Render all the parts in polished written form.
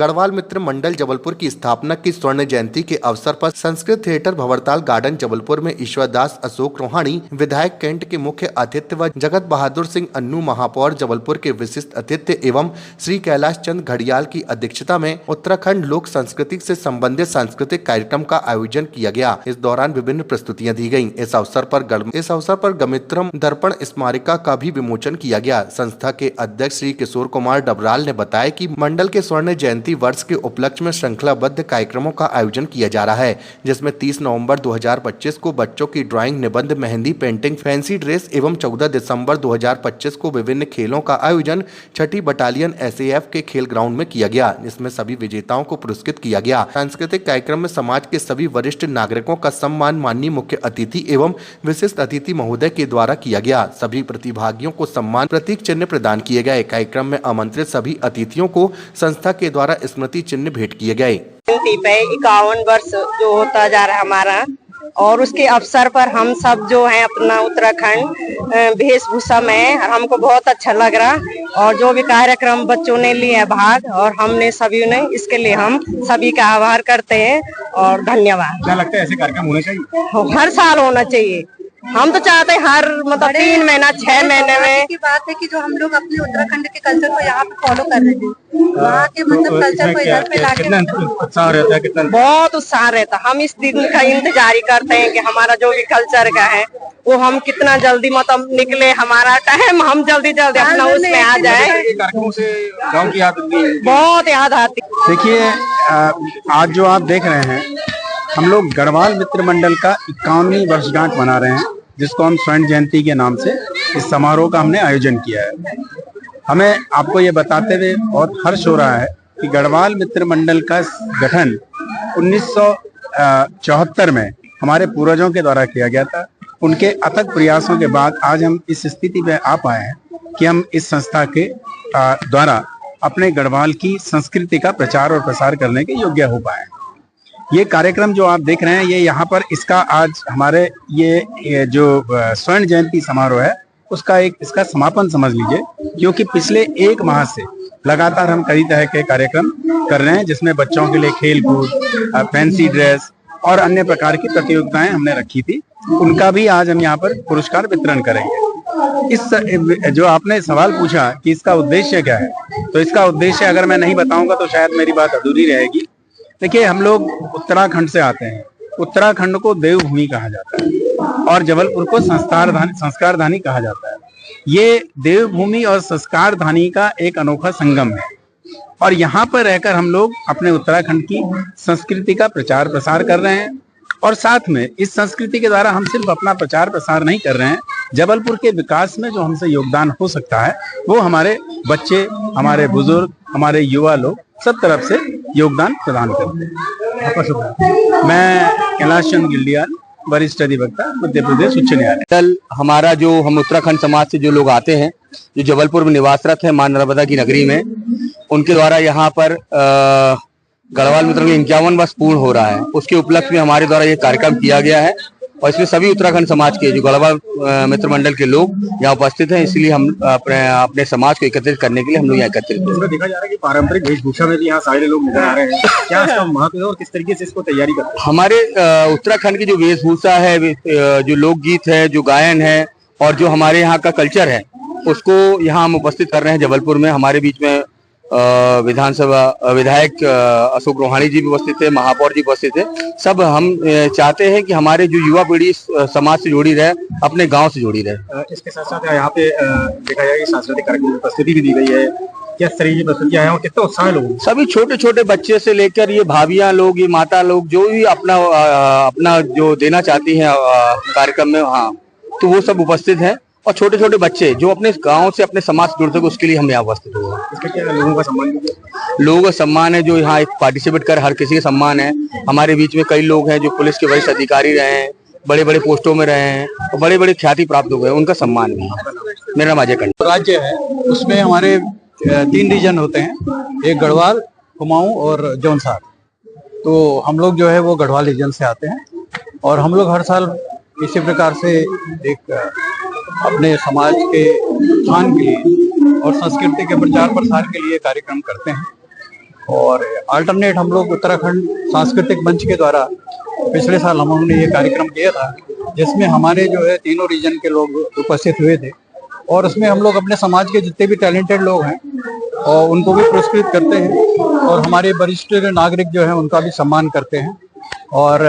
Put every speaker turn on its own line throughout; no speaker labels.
गढ़वाल मित्र मंडल जबलपुर की स्थापना की स्वर्ण जयंती के अवसर पर संस्कृत थिएटर भंवरताल गार्डन जबलपुर में ईश्वरदास अशोक रोहाणी विधायक कैंट के मुख्य अतिथि व जगत बहादुर सिंह अन्नू महापौर जबलपुर के विशिष्ट अतिथि एवं श्री कैलाश चंद घड़ियाल की अध्यक्षता में उत्तराखंड लोक संस्कृति से संबंधित सांस्कृतिक कार्यक्रम का आयोजन किया गया। इस दौरान विभिन्न प्रस्तुतियां दी गयी। इस अवसर पर गमित्रम दर्पण स्मारिका का भी विमोचन किया गया। संस्था के अध्यक्ष श्री किशोर कुमार डबराल ने बताया कि मंडल के स्वर्ण जयंती वर्ष के उपलक्ष्य में श्रृंखलाबद्ध कार्यक्रमों का आयोजन किया जा रहा है, जिसमें 30 नवंबर 2025 को बच्चों की ड्राइंग, निबंध, मेहंदी, पेंटिंग, फैंसी ड्रेस एवं 14 दिसंबर 2025 को विभिन्न खेलों का आयोजन 6ठी बटालियन SAF के खेल ग्राउंड में किया गया, जिसमें सभी विजेताओं को पुरस्कृत किया गया। सांस्कृतिक कार्यक्रम में समाज के सभी वरिष्ठ नागरिकों का सम्मान माननीय मुख्य अतिथि एवं विशिष्ट अतिथि महोदय के द्वारा किया गया। सभी प्रतिभागियों को सम्मान प्रतीक चिन्ह प्रदान किए गए। कार्यक्रम में आमंत्रित सभी अतिथियों को संस्था के द्वारा स्मृति चिन्ह भेंट किए गए।
51 वर्ष जो होता जा रहा है हमारा, और उसके अवसर पर हम सब जो हैं अपना उत्तराखंड वेशभूषा में, हमको बहुत अच्छा लग रहा। और जो भी कार्यक्रम बच्चों ने लिए है भाग, और हमने सभी ने, इसके लिए हम सभी का आभार करते हैं और धन्यवाद।
क्या लगता है ऐसे कार्यक्रम होने चाहिए?
हर साल होना चाहिए। हम तो चाहते हैं हर 3 महीना 6 महीने में
की बात है कि जो हम लोग अपने उत्तराखंड के कल्चर को यहाँ पे फॉलो कर रहे हैं, वहाँ के कल्चर को इधर पे लाके
उत्साह रहता है, कितना
बहुत उत्साह रहता है। हम इस दिन का इंतजार करते हैं कि हमारा जो भी कल्चर का है वो हम कितना जल्दी निकले, हमारा टाइम हम जल्दी अपना उसमें आ जाए।
कार्यक्रमों से गाँव की याद
बहुत याद आती।
देखिए, आज जो आप देख रहे हैं, हम लोग गढ़वाल मित्र मंडल का 51वीं वर्षगांठ मना रहे हैं, जिसको हम स्वर्ण जयंती के नाम से इस समारोह का हमने आयोजन किया है। हमें आपको ये बताते हुए बहुत हर्ष हो रहा है कि गढ़वाल मित्र मंडल का गठन 1974 में हमारे पूर्वजों के द्वारा किया गया था। उनके अथक प्रयासों के बाद आज हम इस स्थिति पे आ पाए हैं कि हम इस संस्था के द्वारा अपने गढ़वाल की संस्कृति का प्रचार और प्रसार करने के योग्य हो पाए। ये कार्यक्रम जो आप देख रहे हैं, ये यहाँ पर इसका आज हमारे ये जो स्वर्ण जयंती समारोह है उसका इसका समापन समझ लीजिए, क्योंकि पिछले 1 माह से लगातार हम कई तरह के कार्यक्रम कर रहे हैं, जिसमें बच्चों के लिए खेल कूद, फैंसी ड्रेस और अन्य प्रकार की प्रतियोगिताएं हमने रखी थी। उनका भी आज हम यहाँ पर पुरस्कार वितरण करेंगे। इस जो आपने सवाल पूछा कि इसका उद्देश्य क्या है, तो इसका उद्देश्य अगर मैं नहीं बताऊंगा तो शायद मेरी बात अधूरी रहेगी। देखिए, हम लोग उत्तराखंड से आते हैं। उत्तराखंड को देवभूमि कहा जाता है और जबलपुर को संस्कारधानी कहा जाता है। ये देवभूमि और संस्कारधानी का एक अनोखा संगम है, और यहाँ पर रहकर हम लोग अपने उत्तराखंड की संस्कृति का प्रचार प्रसार कर रहे हैं। और साथ में इस संस्कृति के द्वारा हम सिर्फ अपना प्रचार प्रसार नहीं कर रहे हैं, जबलपुर के विकास में जो हमसे योगदान हो सकता है वो हमारे बच्चे, हमारे बुजुर्ग, हमारे युवा लोग सब तरफ से योगदान प्रदान करते हैं। मैं कैलाश चंद घड़ियाल, वरिष्ठ अधिवक्ता, मध्य प्रदेश उच्च न्यायालय।
कल हमारा जो हम उत्तराखंड समाज से जो लोग आते हैं, जो जबलपुर में निवासरत है मां नर्मदा की नगरी में, उनके द्वारा यहाँ पर गढ़वाल मित्र के 51 वर्ष पूर्ण हो रहा है। उसके उपलक्ष्य में हमारे द्वारा ये कार्यक्रम किया गया है, और इसमें सभी उत्तराखंड समाज के जो गढ़वाल मित्र मंडल के लोग यहाँ उपस्थित हैं। इसलिए हम अपने समाज को एकत्रित करने के लिए हम लोग यहाँ एकत्रित हैं।
इसमें देखा जा रहा है कि पारंपरिक वेशभूषा में भी यहाँ सारे लोग नजर आ रहे हैं। क्या इसका महत्व है और किस तरीके से इसको तैयारी करते हैं?
हमारे उत्तराखंड की जो वेशभूषा है, जो लोकगीत है, जो गायन है, और जो हमारे यहाँ का कल्चर है, उसको यहाँ हम उपस्थित कर रहे हैं जबलपुर में। हमारे बीच में विधानसभा विधायक अशोक रोहाणी जी भी उपस्थित थे, महापौर जी उपस्थित थे। सब हम चाहते हैं कि हमारे जो युवा पीढ़ी समाज से जुड़ी रहे, अपने गांव से जुड़ी रहे।
इसके साथ साथ यहाँ पे देखा जाए कि सांस्कृतिक कार्यक्रम में उपस्थिति भी दी गई है। किस तरीके की प्रस्तुतियां हैं और कितना उत्साह लोग?
सभी छोटे छोटे बच्चे से लेकर ये भाभियां लोग, ये माता लोग, जो भी अपना जो देना चाहती हैं कार्यक्रम में, हाँ, तो वो सब उपस्थित हैं। और छोटे छोटे बच्चे जो अपने गांव से, अपने समाज से जुड़ते हैं, उसके लिए हम यहाँ उपस्थित हुए।
इसका क्या लोगों का सम्मान?
लोगों का सम्मान है, जो यहाँ पार्टिसिपेट कर, हर किसी का सम्मान है। हमारे बीच में कई लोग हैं जो पुलिस के वरिष्ठ अधिकारी रहे हैं, बड़े बड़े पोस्टों में रहे हैं, और बड़े बड़े ख्याति प्राप्त हुए हैं, उनका सम्मान भी। मेरा नाम अजय कंड।
राज्य है, उसमें हमारे 3 रीजन होते हैं, एक गढ़वाल, कुमाऊं और जौनसार। तो हम लोग जो है वो गढ़वाल रीजन से आते हैं, और हम लोग हर साल इसी प्रकार से एक अपने समाज के उत्थान के लिए और संस्कृति के प्रचार प्रसार के लिए कार्यक्रम करते हैं। और अल्टरनेट हम लोग उत्तराखंड सांस्कृतिक मंच के द्वारा पिछले साल हमने ये कार्यक्रम किया था, जिसमें हमारे जो है तीनों रीजन के लोग उपस्थित हुए थे। और उसमें हम लोग अपने समाज के जितने भी टैलेंटेड लोग हैं और उनको भी पुरस्कृत करते हैं, और हमारे वरिष्ठ नागरिक जो है उनका भी सम्मान करते हैं। और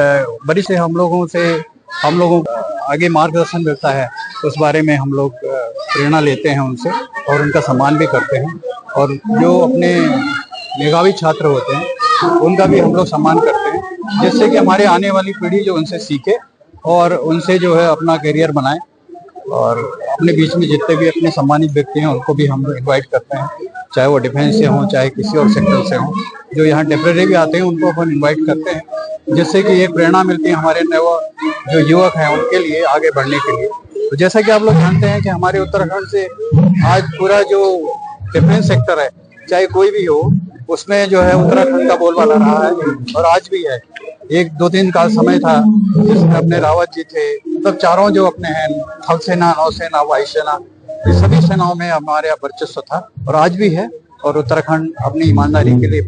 वरिष्ठ हम लोगों को आगे मार्गदर्शन मिलता है, उस बारे में हम लोग प्रेरणा लेते हैं उनसे और उनका सम्मान भी करते हैं। और जो अपने मेधावी छात्र होते हैं उनका भी हम लोग सम्मान करते हैं, जिससे कि हमारे आने वाली पीढ़ी जो उनसे सीखे और उनसे जो है अपना करियर बनाए। और अपने बीच में जितने भी अपने सम्मानित व्यक्ति हैं उनको भी हम इनवाइट करते हैं, चाहे वो डिफेंस से हों चाहे किसी और सेक्टर से हों। जो यहाँ टेम्परेरी भी आते हैं उनको अपन इनवाइट करते हैं, जिससे कि एक प्रेरणा मिलती है हमारे नव जो युवक हैं उनके लिए आगे बढ़ने के लिए। तो जैसा कि आप लोग जानते हैं कि हमारे उत्तराखंड से आज पूरा जो डिफेंस सेक्टर है, चाहे कोई भी हो, उसमें जो है उत्तराखंड का बोलबाला रहा है और आज भी है। 1-2 दिन का समय था जिसमें अपने रावत जी थे, मतलब चारों जो अपने हैं, थल सेना, नौसेना, वायुसेना, ये सभी सेनाओं में हमारे यहाँ वर्चस्व था और आज भी है। और उत्तराखंड अपनी ईमानदारी के लिए